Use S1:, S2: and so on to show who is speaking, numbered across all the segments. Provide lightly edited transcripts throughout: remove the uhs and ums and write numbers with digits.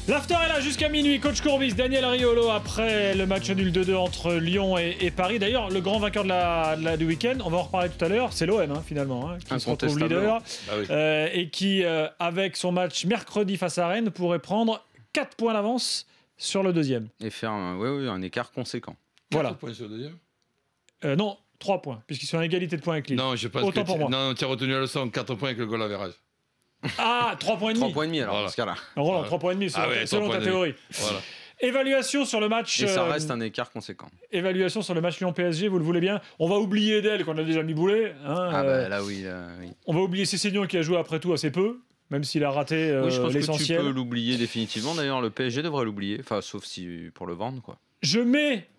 S1: L'after est là jusqu'à minuit. Coach Courbis, Daniel Riolo après le match nul 2-2 entre Lyon et Paris. D'ailleurs, le grand vainqueur du week-end, on va en reparler tout à l'heure, c'est l'OM finalement, qui se retrouve leader et qui, avec son match mercredi face à Rennes, pourrait prendre 4 points d'avance sur le deuxième.
S2: Et faire un écart conséquent.
S1: Voilà.
S3: 4 points sur le deuxième
S1: non, 3 points, puisqu'ils sont en égalité de points avec Lille.
S3: Non, je pense
S1: Autant
S3: que
S1: pour moi.
S3: Non, tu as retenu la leçon, 4 points avec le goal average.
S1: Ah, 3 points et demi.
S2: 3 points et demi alors,
S3: Voilà.
S2: dans ce cas-là.
S1: Roland, 3 points et demi selon ta théorie.
S3: Voilà.
S1: Évaluation sur le match.
S2: Et ça reste un écart conséquent.
S1: Évaluation sur le match Lyon-PSG, vous le voulez bien. On va oublier d'elle qu'on a déjà mis boulet.
S2: Là oui.
S1: On va oublier Cessignon qui a joué après tout assez peu, même s'il a raté
S2: oui, je pense
S1: l'essentiel.
S2: que tu peux l'oublier définitivement. D'ailleurs, le PSG devrait l'oublier. Enfin, sauf si pour le vendre, quoi.
S1: Je mets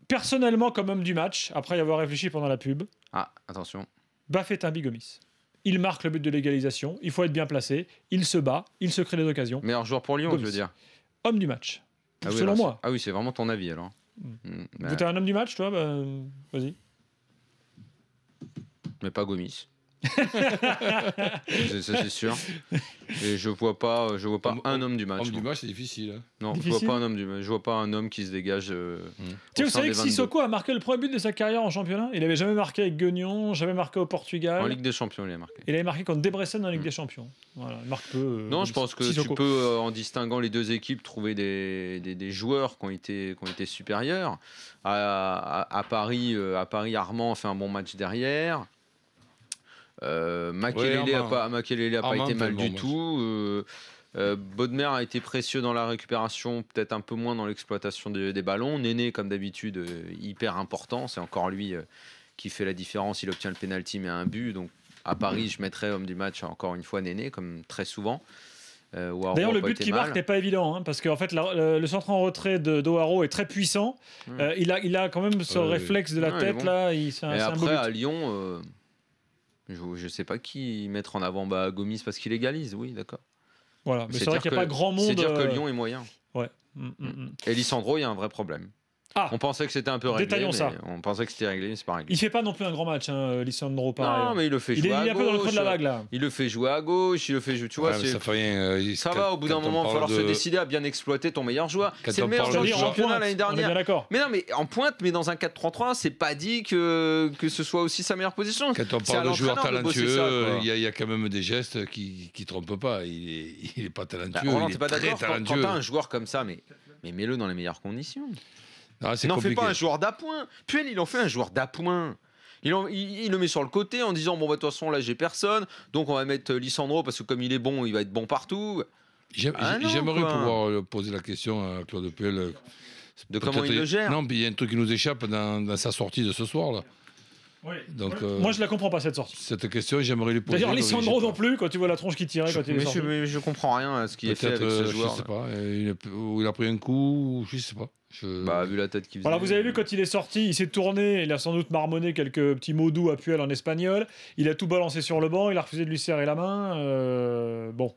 S1: personnellement comme homme du match, après y avoir réfléchi pendant la pub,
S2: attention.
S1: Bafétimbi Gomis. Il marque le but de l'égalisation, il faut être bien placé, il se bat, il se crée des occasions.
S2: Meilleur joueur pour Lyon,
S1: Gomis.
S2: je veux dire.
S1: Homme du match, selon moi.
S2: Ah oui, c'est vraiment ton avis alors.
S1: Vous êtes un homme du match, toi vas-y.
S2: Mais pas Gomis. Ça, c'est sûr. Et je vois pas un homme du match.
S3: Homme du match, c'est difficile. Hein.
S2: Non,
S1: difficile.
S2: je vois pas un homme du match. Je vois pas un homme qui se dégage.
S1: Tu sais, vous savez que Sissoko a marqué le premier but de sa carrière en championnat. Il avait jamais marqué avec Guignon, jamais marqué au Portugal.
S2: En Ligue des Champions, il a marqué.
S1: Il avait marqué contre Debrecen en Ligue des Champions. Voilà, il marque peu.
S2: Non, je pense que
S1: Sissoko.
S2: tu peux, en distinguant les deux équipes, trouver des joueurs qui ont été supérieurs. À Paris, Armand fait un bon match derrière. Makelele n'a pas été mal du tout. Bodmer a été précieux dans la récupération, peut-être un peu moins dans l'exploitation des ballons. Néné, comme d'habitude, hyper important. C'est encore lui qui fait la différence. Il obtient le penalty, mais un but. Donc à Paris, je mettrais homme du match encore une fois Néné, comme très souvent.
S1: D'ailleurs, le but qu'il marque n'est pas évident, parce qu'en fait, le centre en retrait d'Oharo est très puissant. Il a quand même ce réflexe de la tête. Là, c'est un beau but.
S2: Après, à Lyon... je ne sais pas qui mettre en avant Gomis parce qu'il égalise, oui, d'accord.
S1: Voilà, mais c'est vrai qu'il n'y a pas grand monde.
S2: C'est dire que Lyon est moyen.
S1: Ouais.
S2: Et Lisandro, il y a un vrai problème. On pensait que c'était un peu réglé.
S1: Détaillons ça.
S2: On pensait que c'était réglé, mais c'est pas réglé.
S1: Il fait pas non plus un grand match, Lisandro, pareil.
S2: Non, mais il le fait jouer à gauche.
S1: Il est un peu dans le creux de la vague, là.
S2: Il le fait jouer à gauche, il le fait jouer, tu vois.
S3: Ça fait rien.
S2: Ça va, au bout d'un moment, il va falloir se décider à bien exploiter ton meilleur joueur. C'est le meilleur joueur du championnat l'année dernière.
S1: On est bien d'accord.
S2: Mais non, mais en pointe, mais dans un 4-3-3, c'est pas dit que ce soit aussi sa meilleure position.
S3: Quand on parle de joueur talentueux, il y a quand même des gestes qui trompent pas. Il est pas talentueux.
S2: Roland, t'es pas d'accord quand t'as un
S3: talentueux.
S2: joueur comme ça, mais mets-le dans les meilleures conditions.
S3: N'en
S2: fais pas un joueur d'appoint. Puel, il en fait un joueur d'appoint. Il le met sur le côté en disant bon, de toute façon, là, j'ai personne. Donc, on va mettre Lisandro parce que comme il est bon, il va être bon partout.
S3: J'aimerais pouvoir poser la question à Claude Puel.
S2: De comment il le gère.
S3: Non, puis il y a un truc qui nous échappe dans sa sortie de ce soir. Là.
S1: Oui.
S3: Donc,
S1: moi, je la comprends pas, cette sortie.
S3: Cette question, j'aimerais lui poser.
S1: D'ailleurs, Lisandro non plus, quand tu vois la tronche qui tirait quand il est sorti.
S2: Mais je comprends rien à ce qu'il a fait avec ce joueur.
S3: Je sais pas. Il a pris un coup, je sais pas.
S2: Vu la tête qu'il faisait.
S1: Voilà, vous avez vu quand il est sorti, il s'est tourné, il a sans doute marmonné quelques petits mots doux à Puel en espagnol. Il a tout balancé sur le banc, il a refusé de lui serrer la main. Bon.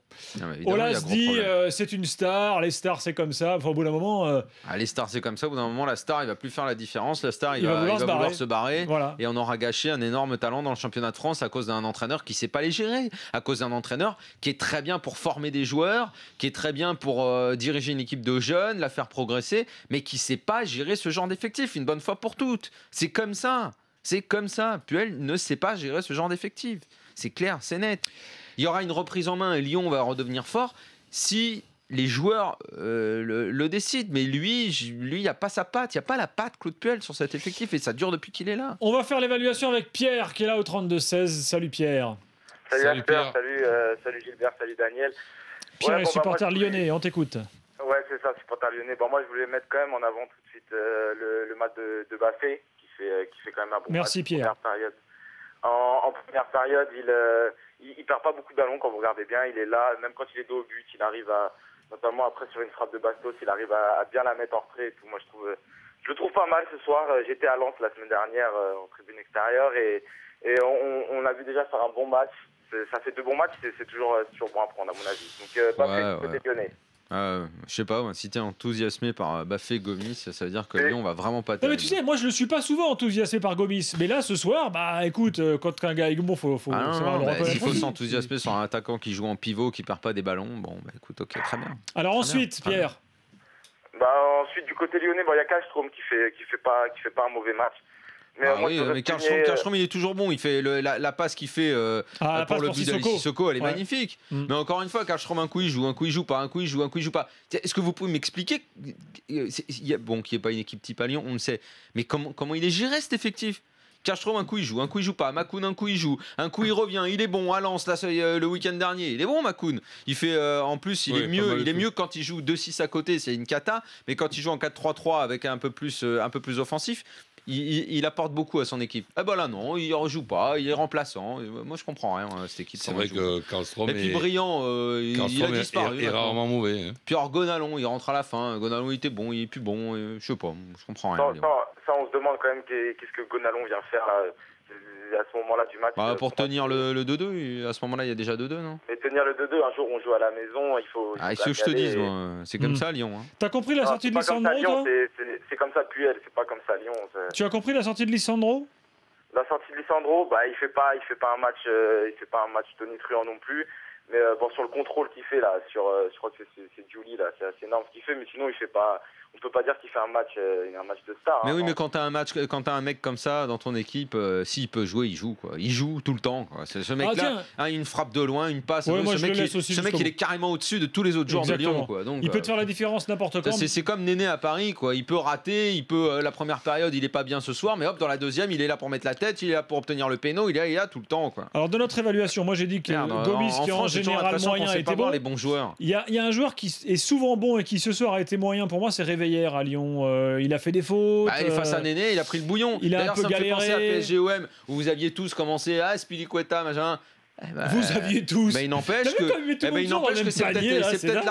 S1: Ola se dit, c'est une star, les stars c'est comme ça. Enfin, au bout d'un moment.
S2: Les stars c'est comme ça, au bout d'un moment, la star il va plus faire la différence. La star il va vouloir se barrer.
S1: Voilà.
S2: Et on aura gâché un énorme talent dans le championnat de France à cause d'un entraîneur qui sait pas les gérer. À cause d'un entraîneur qui est très bien pour former des joueurs, qui est très bien pour diriger une équipe de jeunes, la faire progresser, mais qui sait pas gérer ce genre d'effectif une bonne fois pour toutes. C'est comme ça. C'est comme ça. Puel ne sait pas gérer ce genre d'effectif. C'est clair, c'est net. Il y aura une reprise en main et Lyon va redevenir fort si les joueurs le décident. Mais lui, il n'y a pas sa patte. Il n'y a pas la patte Claude Puel sur cet effectif et ça dure depuis qu'il est là.
S1: On va faire l'évaluation avec Pierre qui est là au 32-16. Salut Pierre.
S4: Salut Pierre. Salut Gilbert, salut Daniel.
S1: Pierre est supporter lyonnais, on t'écoute.
S4: Ouais, c'est ça, supporter lyonnais. Moi, je voulais mettre quand même en avant tout de suite le match de Baffé, qui fait quand même un bon match.
S1: Merci Pierre.
S4: En première période, il perd pas beaucoup de ballons quand vous regardez bien. Il est là, même quand il est dos au but, il arrive à, notamment après sur une frappe de Bastos, il arrive à bien la mettre en retrait et tout. Moi, je le trouve pas mal ce soir. J'étais à Lens la semaine dernière en tribune extérieure et on a vu déjà faire un bon match. Ça fait 2 bons matchs, c'est toujours bon à prendre à mon avis. Donc Baffé, côté lyonnais.
S2: Je sais pas, si t'es enthousiasmé par Bafé Gomis, ça veut dire que Lyon va vraiment pas.
S1: Non mais tu sais, moi je le suis pas souvent enthousiasmé par Gomis, mais là ce soir, bah écoute, quand un gars est bon, faut savoir le reconnaître.
S2: Il faut s'enthousiasmer sur un attaquant qui joue en pivot, qui perd pas des ballons. Bon, bah écoute, ok, très bien.
S1: Alors ensuite, Pierre.
S4: Ensuite du côté lyonnais, il y a Kallström qui fait pas un mauvais match.
S2: Mais Kallström il est toujours bon. Il fait la passe qu'il fait pour le but de Sissoko, elle est magnifique. Mais encore une fois, Kallström un coup il joue pas, un coup il joue pas. Est-ce que vous pouvez m'expliquer qu'il n'y ait pas une équipe type à Lyon, on le sait. Mais comment il est géré cet effectif? Kallström un coup il joue pas. Makoun un coup il joue, un coup il revient. Il est bon à Lens là le week-end dernier. Il est bon Makoun. Il fait en plus il est mieux quand il joue 2-6 à côté. C'est une cata. Mais quand il joue en 4-3-3 avec un peu plus offensif. Il apporte beaucoup à son équipe. Ah bah là non, il ne rejoue pas, il est remplaçant. Moi je comprends rien cette équipe.
S3: C'est vrai que Kallström
S2: et puis Brillant, il a disparu.
S3: Il est rarement mauvais. Hein.
S2: Puis alors Gonalon, il rentre à la fin. Gonalon il était bon, il est plus bon. Je sais pas, je comprends rien.
S4: Ça on se demande quand même qu'est-ce que Gonalon vient faire à ce moment-là du match.
S2: Pour tenir le 2-2, à ce moment-là il y a déjà 2-2, non?
S4: Mais tenir le 2-2, un jour on joue à la maison, il faut.
S2: C'est ce que je te dis, c'est comme ça à Lyon. Hein.
S1: T'as compris la sortie de Lisandro, toi?
S4: C'est comme ça Puel, c'est pas comme ça Lyon.
S1: Tu as compris la sortie de Lisandro?
S4: La sortie de Lisandro, il fait pas un match tonitruant non plus. Mais sur le contrôle qu'il fait là, je crois que c'est Giuli là, c'est assez énorme ce qu'il fait, mais sinon il fait pas. On peut pas dire qu'il fait un match de star.
S2: Mais oui, mais quand t'as un mec comme ça dans ton équipe, s'il peut jouer, il joue quoi. Il joue tout le temps quoi. Ce mec-là, une frappe de loin, une passe. Ce mec, il est carrément au-dessus de tous les autres joueurs de Lyon quoi. Donc,
S1: il peut te faire la différence n'importe quand.
S2: C'est comme Néné à Paris quoi. Il peut rater, la première période, il est pas bien ce soir, mais hop, dans la deuxième, il est là pour mettre la tête, il est là pour obtenir le péno, il est là tout le temps quoi.
S1: Alors de notre évaluation, moi j'ai dit que Gomis qui en général moyen était bon.
S2: Les bons joueurs.
S1: Il y a un joueur qui est souvent bon et qui ce soir a été moyen pour moi, c'est Réveillère à Lyon. Il a fait des fautes.
S2: Face à Néné, il a pris le bouillon.
S1: Il a un peu galéré.
S2: Ça me fait penser à PSG-OM où vous aviez tous commencé à Spilicueta, machin.
S1: Vous aviez tous.
S2: Mais il n'empêche que c'est peut-être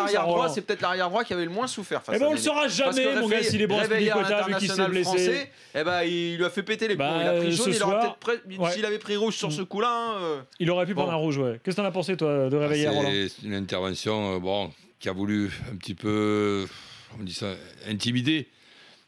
S2: l'arrière droit qui avait le moins souffert.
S1: On le saura jamais, mon gars, s'il est bon Spilicueta vu qu'il s'est blessé.
S2: Il lui a fait péter les plombs. Il a pris jaune. S'il avait pris rouge sur ce coup-là,
S1: il aurait pu prendre un rouge. Qu'est-ce que t'en as pensé toi de Réveillère, Roland?
S3: C'est une intervention qui a voulu un petit peu, on dit ça, intimider.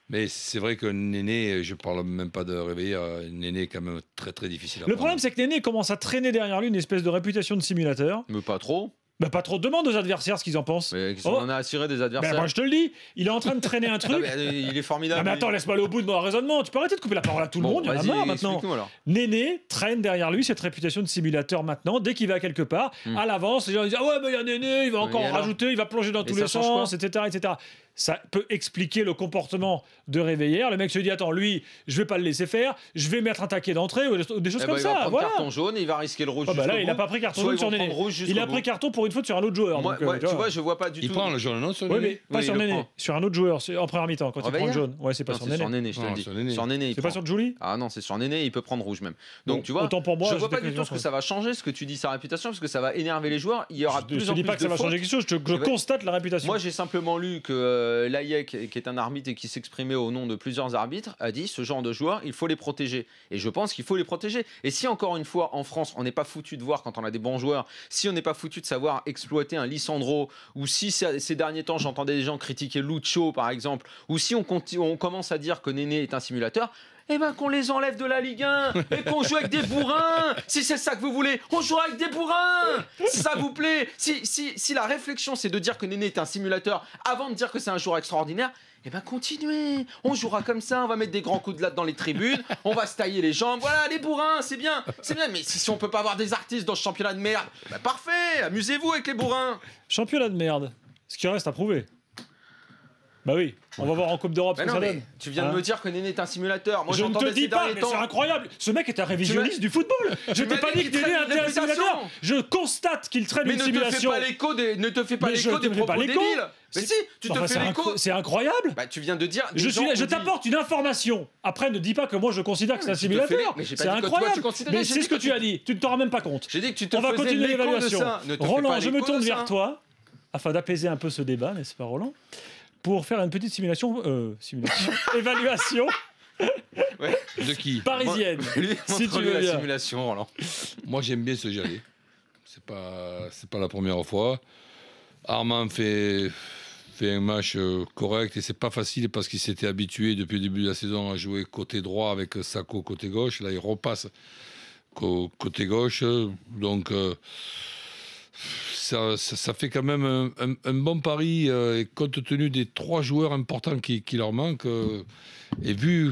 S3: Mais c'est vrai que Néné, je parle même pas de Réveillère, Néné est quand même très très difficile à
S1: Le problème, c'est que Néné commence à traîner derrière lui une espèce de réputation de simulateur.
S2: Mais pas trop.
S1: Pas trop. Demande aux adversaires ce qu'ils en pensent.
S2: Mais on en a assuré des adversaires.
S1: Moi je te le dis, il est en train de traîner un truc.
S2: Il est formidable.
S1: Mais attends, laisse-moi aller au bout de mon raisonnement. Tu peux arrêter de couper la parole à tout le monde. Il y en a marre maintenant. Néné traîne derrière lui cette réputation de simulateur maintenant. Dès qu'il va quelque part, à l'avance, les gens disent mais il y a Néné, il va encore en rajouter, il va plonger dans tous les sens, etc. Ça peut expliquer le comportement de Réveillère. Le mec se dit attends, lui, je vais pas le laisser faire, je vais mettre un taquet d'entrée ou des choses comme ça.
S2: Il va prendre carton jaune et il va risquer le rouge.
S1: Là, il a pas pris carton jaune sur Néné. Il a pris carton pour une faute sur un autre joueur.
S2: Tu vois, je vois pas du tout.
S3: Il prend le jaune, non, sur Néné.
S1: Oui, mais pas sur Néné, sur un autre joueur en première mi-temps quand il prend le jaune. Ouais, c'est pas sur Néné.
S2: Sur Néné, je te le dis. Sur Néné.
S1: C'est pas sur Giuli.
S2: Ah non, c'est sur Néné, il peut prendre rouge même. Donc tu vois, je vois pas du tout ce que ça va changer, ce que tu dis sa réputation, parce que ça va énerver les joueurs. Il y aura plus en plus de fautes. Je dis pas que ça va changer
S1: quelque chose. Je constate la réputation.
S2: Moi, j'ai simplement lu que Layek, qui est un arbitre et qui s'exprimait au nom de plusieurs arbitres, a dit ce genre de joueurs, il faut les protéger. Et je pense qu'il faut les protéger. Et si encore une fois, en France, on n'est pas foutu de voir quand on a des bons joueurs, si on n'est pas foutu de savoir exploiter un Lisandro, ou si ces derniers temps, j'entendais des gens critiquer Lucho, par exemple, ou si on commence à dire que Néné est un simulateur, qu'on les enlève de la Ligue 1 et qu'on joue avec des bourrins. Si c'est ça que vous voulez, on jouera avec des bourrins. Si ça vous plaît, si la réflexion c'est de dire que Néné est un simulateur avant de dire que c'est un joueur extraordinaire, continuez. On jouera comme ça, on va mettre des grands coups de latte dans les tribunes, on va se tailler les jambes. Voilà, les bourrins, c'est bien. Mais si on peut pas avoir des artistes dans ce championnat de merde, parfait, amusez-vous avec les bourrins.
S1: Championnat de merde, ce qui reste à prouver. Bah oui, on va voir en Coupe d'Europe ce que ça donne.
S2: Tu viens de me dire que Néné est un simulateur. Moi,
S1: je ne te dis pas, mais c'est incroyable. Ce mec est un révisionniste du football. Je t'ai pas dit que Néné était un simulateur. Je constate qu'il traîne une simulation.
S2: Mais ne te fais pas l'écho des propos débiles. Mais si, tu te fais l'écho.
S1: C'est incroyable.
S2: Tu viens de dire.
S1: Je t'apporte une information. Après, ne dis pas que moi je considère que c'est un simulateur. C'est incroyable. Mais c'est ce que tu as dit. Tu ne t'en rends même pas compte.
S2: J'ai dit que tu te
S1: faisais l'écho. On va continuer l'évaluation. Roland, je me tourne vers toi afin d'apaiser un peu ce débat, n'est-ce pas, Roland ? Pour faire une petite évaluation.
S3: De qui?
S1: Parisienne.
S2: Si tu veux la simulation, Roland.
S3: Moi, j'aime bien ce Jallet. C'est pas la première fois. Armand fait fait un match correct et c'est pas facile parce qu'il s'était habitué depuis le début de la saison à jouer côté droit avec Sakho côté gauche. Là, il repasse côté gauche. Donc, ça fait quand même un bon pari et compte tenu des 3 joueurs importants qui leur manquent et vu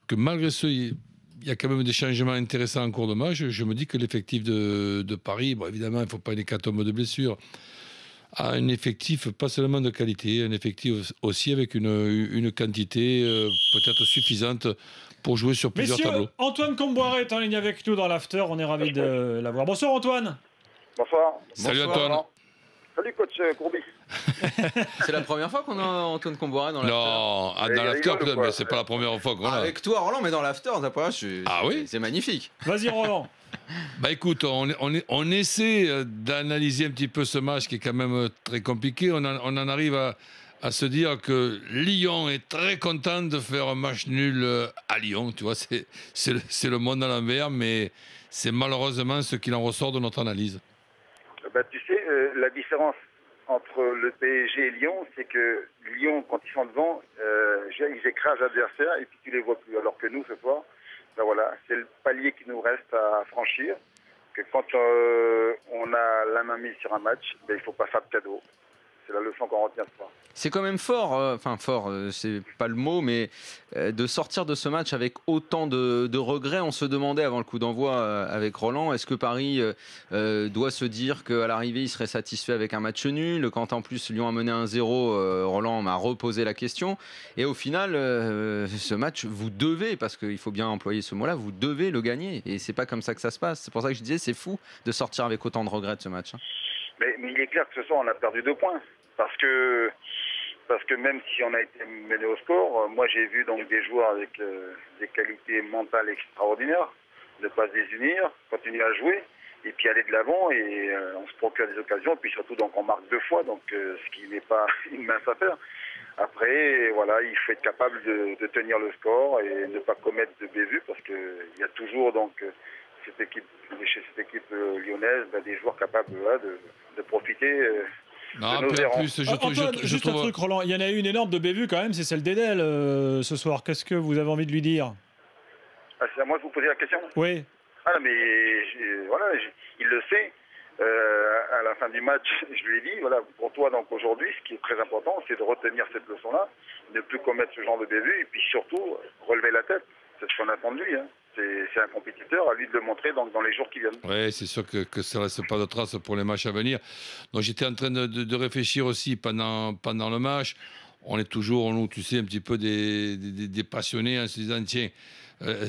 S3: que malgré ce, il y a quand même des changements intéressants en cours de match, je me dis que l'effectif de Paris, bon, évidemment, il ne faut pas une hécatombe de blessures, a un effectif pas seulement de qualité, un effectif aussi avec une quantité peut-être suffisante pour jouer sur plusieurs tableaux.
S1: Antoine Comboiré est en ligne avec nous dans l'after, on est ravis de l'avoir. Bonsoir Antoine.
S5: Bonsoir.
S3: Salut Antoine.
S5: Salut coach Courbis.
S2: C'est la première fois qu'on a Antoine Comboiré dans l'after.
S3: Non, dans l'after, mais c'est pas la première fois qu'on a.
S2: Avec toi Roland, mais dans l'after, c'est magnifique.
S1: Vas-y Roland.
S3: Bah écoute, on essaie d'analyser un petit peu ce match qui est quand même très compliqué. On en arrive à se dire que Lyon est très content de faire un match nul à Lyon. Tu vois, c'est le monde à l'envers, mais c'est malheureusement ce qu'il en ressort de notre analyse.
S5: Bah, tu sais, la différence entre le PSG et Lyon, c'est que Lyon, quand ils sont devant, ils écrasent l'adversaire et puis tu les vois plus. Alors que nous, ce soir, ben voilà, c'est le palier qui nous reste à franchir. Que quand on a la main mise sur un match, ben, il ne faut pas faire de cadeau. C'est la leçon qu'on retient ce soir.
S2: C'est quand même fort, c'est pas le mot, mais de sortir de ce match avec autant de regrets. On se demandait avant le coup d'envoi avec Roland, est-ce que Paris doit se dire qu'à l'arrivée il serait satisfait avec un match nul? Quand en plus Lyon a mené 1-0, Roland m'a reposé la question. Et au final, ce match, vous devez, parce qu'il faut bien employer ce mot-là, vous devez le gagner. Et c'est pas comme ça que ça se passe. C'est pour ça que je disais, c'est fou de sortir avec autant de regrets de ce match.
S5: Mais il est clair que ce soir, on a perdu 2 points. Parce que même si on a été mené au score, moi j'ai vu donc des joueurs avec des qualités mentales extraordinaires, ne pas se désunir, continuer à jouer, et puis aller de l'avant, et on se procure des occasions, et puis surtout donc on marque 2 fois, donc ce qui n'est pas une mince affaire. Après, voilà, il faut être capable de tenir le score et ne pas commettre de bévues, parce qu'il y a toujours donc chez cette équipe lyonnaise des joueurs capables de profiter.
S3: Non, plus,
S1: Antoine, juste un truc, Roland. Il y en a eu une énorme de bévue quand même, c'est celle d'Edel ce soir. Qu'est-ce que vous avez envie de lui dire?
S5: C'est à moi de vous poser la question?
S1: Oui.
S5: Ah, mais voilà, il le sait. À la fin du match, je lui ai dit, voilà, pour toi, donc aujourd'hui, ce qui est très important, c'est de retenir cette leçon-là, ne plus commettre ce genre de bévue, et puis surtout, relever la tête. C'est ce qu'on attend de lui. Hein. C'est un compétiteur, à lui de le montrer dans les jours qui viennent.
S3: Oui, c'est sûr que ça ne laisse pas de traces pour les matchs à venir. Donc j'étais en train de réfléchir aussi pendant le match. On est toujours, nous, tu sais, un petit peu des passionnés en se disant, tiens,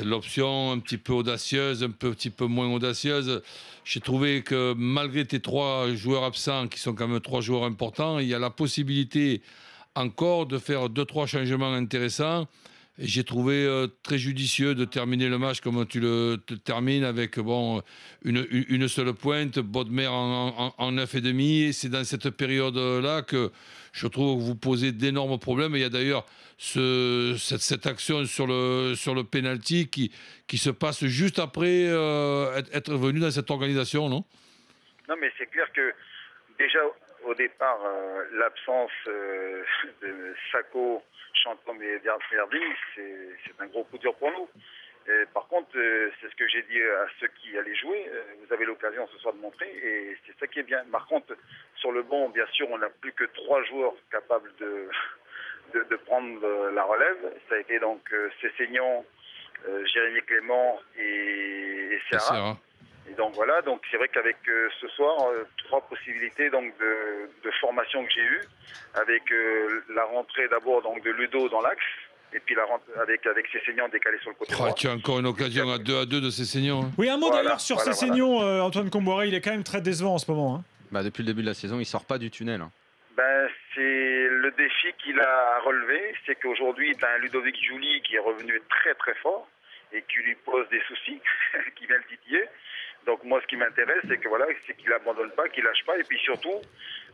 S3: l'option un petit peu audacieuse, un petit peu moins audacieuse. J'ai trouvé que malgré tes 3 joueurs absents, qui sont quand même 3 joueurs importants, il y a la possibilité encore de faire 2-3 changements intéressants. Et j'ai trouvé très judicieux de terminer le match comme tu le termines avec une seule pointe, Bodmer en 9,5. Et c'est dans cette période-là que je trouve que vous posez d'énormes problèmes. Et il y a d'ailleurs cette action sur le penalty qui se passe juste après être venu dans cette organisation, non?
S5: Non, mais c'est clair que déjà au départ, l'absence de Sakho, Chantôme et Verdi, c'est un gros coup dur pour nous. Et par contre, c'est ce que j'ai dit à ceux qui allaient jouer, vous avez l'occasion ce soir de montrer, et c'est ça qui est bien. Par contre, sur le banc, bien sûr, on n'a plus que 3 joueurs capables de prendre la relève. Ça a été donc Cessignon, Jérémy Clément et Serra. Et donc voilà, donc c'est vrai qu'avec ce soir, 3 possibilités donc de formation que j'ai eues, avec la rentrée d'abord donc de Ludo dans l'axe, et puis la rentrée avec Cessignon décalé sur le côté droit.
S3: Tu as encore une occasion à 2-2 de Cessignon. Hein.
S1: Oui, un mot d'ailleurs sur Cessignon, Antoine Comboiré, il est quand même très décevant en ce moment. Hein.
S2: Bah, depuis le début de la saison, il sort pas du tunnel. Hein.
S5: Ben, c'est le défi qu'il a à relever, c'est qu'aujourd'hui, tu as un Ludovic Jouli qui est revenu très très fort et qui lui pose des soucis, qui vient le titiller. Donc moi, ce qui m'intéresse, c'est que c'est qu'il abandonne pas, qu'il lâche pas, et puis surtout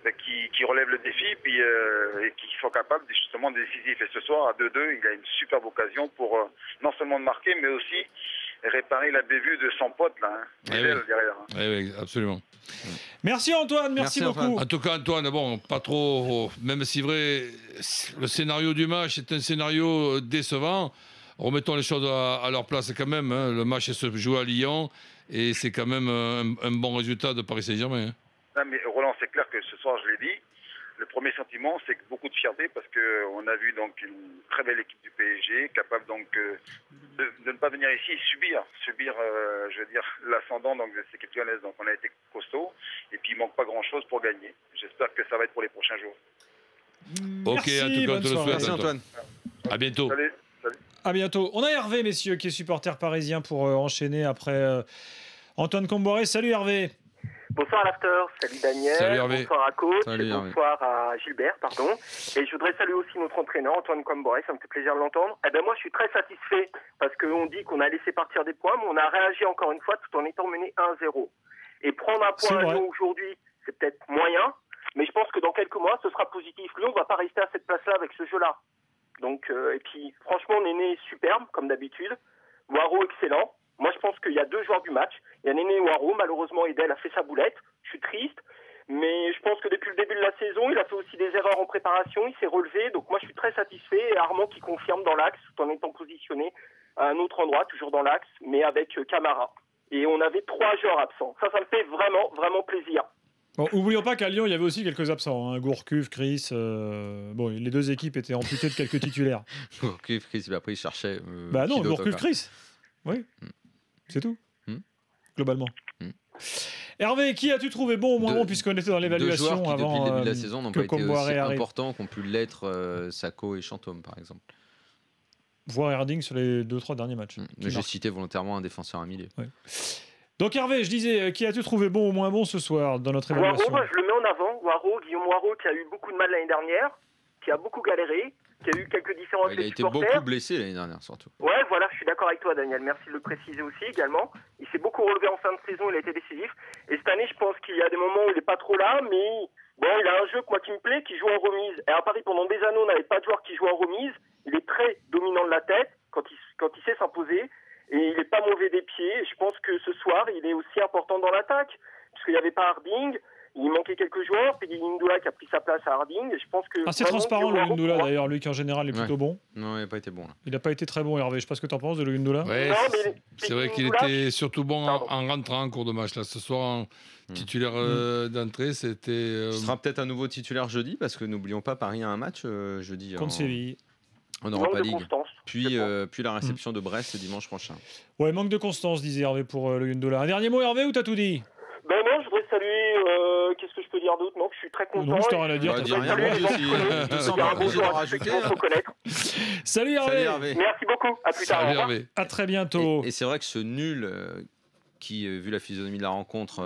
S5: qu'il relève le défi, et qu'il soit capable justement de décisif. Et ce soir, à 2-2, il a une superbe occasion pour non seulement de marquer, mais aussi réparer la bévue de son pote là, derrière.
S3: Oui, absolument.
S1: Merci Antoine, merci beaucoup.
S3: Antoine. En tout cas, Antoine, bon, pas trop, même si vrai, le scénario du match est un scénario décevant. Remettons les choses à leur place quand même. Hein. Le match se joue à Lyon et c'est quand même un bon résultat de Paris Saint-Germain. Hein.
S5: Non, mais Roland, c'est clair que ce soir, je l'ai dit, le premier sentiment, c'est que beaucoup de fierté parce qu'on a vu donc une très belle équipe du PSG, capable donc de ne pas venir ici subir, je veux dire, l'ascendant donc de cette équipe lyonnaise. Donc on a été costaud et puis il manque pas grand-chose pour gagner. J'espère que ça va être pour les prochains jours.
S3: Ok, en tout cas, on te le souhaite.
S2: Merci Antoine.
S3: À bientôt.
S5: Salut.
S1: À bientôt. On a Hervé, messieurs, qui est supporter parisien pour enchaîner après Antoine Comboiré. Salut Hervé.
S6: Bonsoir à l'after, salut Daniel,
S3: salut Hervé.
S6: bonsoir à coach,
S2: Salut
S6: bonsoir à Gilbert, pardon. Et je voudrais saluer aussi notre entraîneur, Antoine Comboiré, ça me fait plaisir de l'entendre. Eh ben moi je suis très satisfait parce qu'on dit qu'on a laissé partir des points, mais on a réagi encore une fois tout en étant mené 1-0. Et prendre un point à Lyon aujourd'hui, c'est peut-être moyen, mais je pense que dans quelques mois ce sera positif. Lyon ne va pas rester à cette place-là avec ce jeu-là. Donc, et puis franchement Néné superbe comme d'habitude, Waro excellent. Moi, je pense qu'il y a deux joueurs du match. Il y a Néné et Waro. Malheureusement, Edel a fait sa boulette. Je suis triste. Mais je pense que depuis le début de la saison, il a fait aussi des erreurs en préparation. Il s'est relevé. Donc, moi, je suis très satisfait. Et Armand qui confirme dans l'axe, tout en étant positionné à un autre endroit, toujours dans l'axe, mais avec Camara. Et on avait 3 joueurs absents. Ça me fait vraiment, vraiment plaisir.
S1: Bon, oublions pas qu'à Lyon, il y avait aussi quelques absents. Hein. Gourcuff, Chris. Bon, les deux équipes étaient amputées de quelques titulaires.
S2: Gourcuff, Chris, après, il cherchait.
S1: Bah non, Gourcuff, Chris. Oui. C'est tout, globalement. Hervé, qui as-tu trouvé bon ou moins bon, puisqu'on était dans l'évaluation
S2: deux joueurs qui,
S1: avant
S2: depuis le début de la saison, n'ont pas été aussi
S1: arrive.
S2: importants qu'ont pu l'être Sako et Chantôme, par exemple.
S1: Voire Erding sur les 2-3 derniers matchs.
S2: J'ai cité volontairement un défenseur à milieu.
S1: Ouais. Donc Hervé, je disais, qui as-tu trouvé bon ou moins bon ce soir dans notre évaluation?
S6: Waro, je le mets en avant. Guillaume Waro, qui a eu beaucoup de mal l'année dernière, qui a beaucoup galéré, qui a eu quelques différences avec les supporters.
S2: Il a été beaucoup blessé l'année dernière, surtout.
S6: Ouais, voilà, je suis d'accord avec toi, Daniel. Merci de le préciser aussi également. Il s'est beaucoup relevé en fin de saison, il a été décisif. Et cette année, je pense qu'il y a des moments où il n'est pas trop là, mais bon, il a un jeu moi, qui me plaît, qui joue en remise. Et à Paris, pendant des années, on n'avait pas de joueur qui joue en remise. Il est très dominant de la tête quand il sait s'imposer. Et il n'est pas mauvais des pieds. Et je pense que ce soir, il est aussi important dans l'attaque. Parce qu'il n'y avait pas Harding. Il manquait quelques joueurs, puis Lindoula qui a pris sa place à Harding. Et je pense que
S1: c'est transparent le Lindoula d'ailleurs, lui qui en général est plutôt bon.
S2: Non, il n'a pas été bon là.
S1: Il n'a pas été très bon, Hervé. Je sais pas ce que tu en penses de Lindoula.
S3: Ouais, c'est vrai qu'il était surtout bon en rentrant en cours de match. Là, ce soir, en titulaire d'entrée, c'était.
S2: Ce sera peut-être un nouveau titulaire jeudi, parce que n'oublions pas, Paris a un match jeudi.
S1: Contre Séville.
S2: En Europa League. Puis la réception de Brest dimanche prochain.
S1: Ouais, manque de constance, disait Hervé pour le Lindoula. Un dernier mot, Hervé, ou t'as tout dit?
S6: Ben non, je voudrais saluer. Qu'est-ce que je peux dire d'autre? Non, je suis très content.
S1: Non, je t'ai rien à dire. Salut Hervé.
S6: Merci beaucoup. À plus tard.
S3: Salut Hervé.
S1: À très bientôt.
S2: Et c'est vrai que ce nul, qui, vu la physionomie de la rencontre,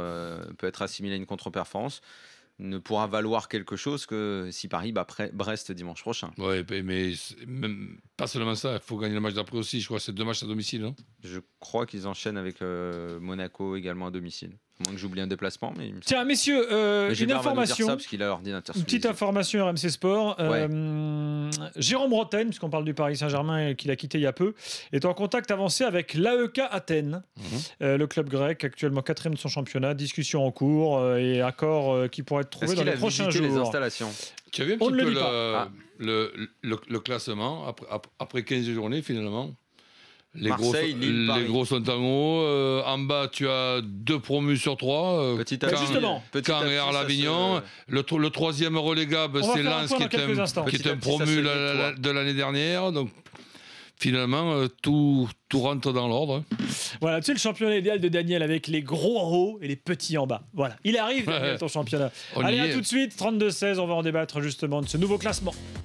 S2: peut être assimilé à une contre-performance, ne pourra valoir quelque chose que si Paris bat Brest dimanche prochain.
S3: Oui, mais même, pas seulement ça, il faut gagner le match d'après aussi. Je crois que c'est 2 matchs à domicile. Hein.
S2: Je crois qu'ils enchaînent avec Monaco également à domicile. À moins que j'oublie un déplacement. Mais
S1: tiens, messieurs, une information.
S2: Parce qu'il a l'ordinateur
S1: une petite information RMC Sport. Ouais. Jérôme Roten, puisqu'on parle du Paris Saint-Germain et qu'il a quitté il y a peu, est en contact avancé avec l'AEK Athènes, le club grec, actuellement 4e de son championnat. Discussion en cours et accord qui pourrait être trouvé dans les prochains jours.
S2: Les installations.
S3: Tu as vu un petit peu le classement après 15 journées finalement? Les gros sont en haut. En bas, tu as 2 promus sur 3. Caen et Arles-Avignon. Le 3e relégable, c'est Lens qui est un promu de l'année dernière. Donc, finalement, tout rentre dans l'ordre.
S1: Voilà, tu sais, le championnat idéal de Daniel avec les gros en haut et les petits en bas. Voilà, il arrive, Daniel, ton championnat. Allez, à tout de suite, 32-16, on va en débattre justement de ce nouveau classement.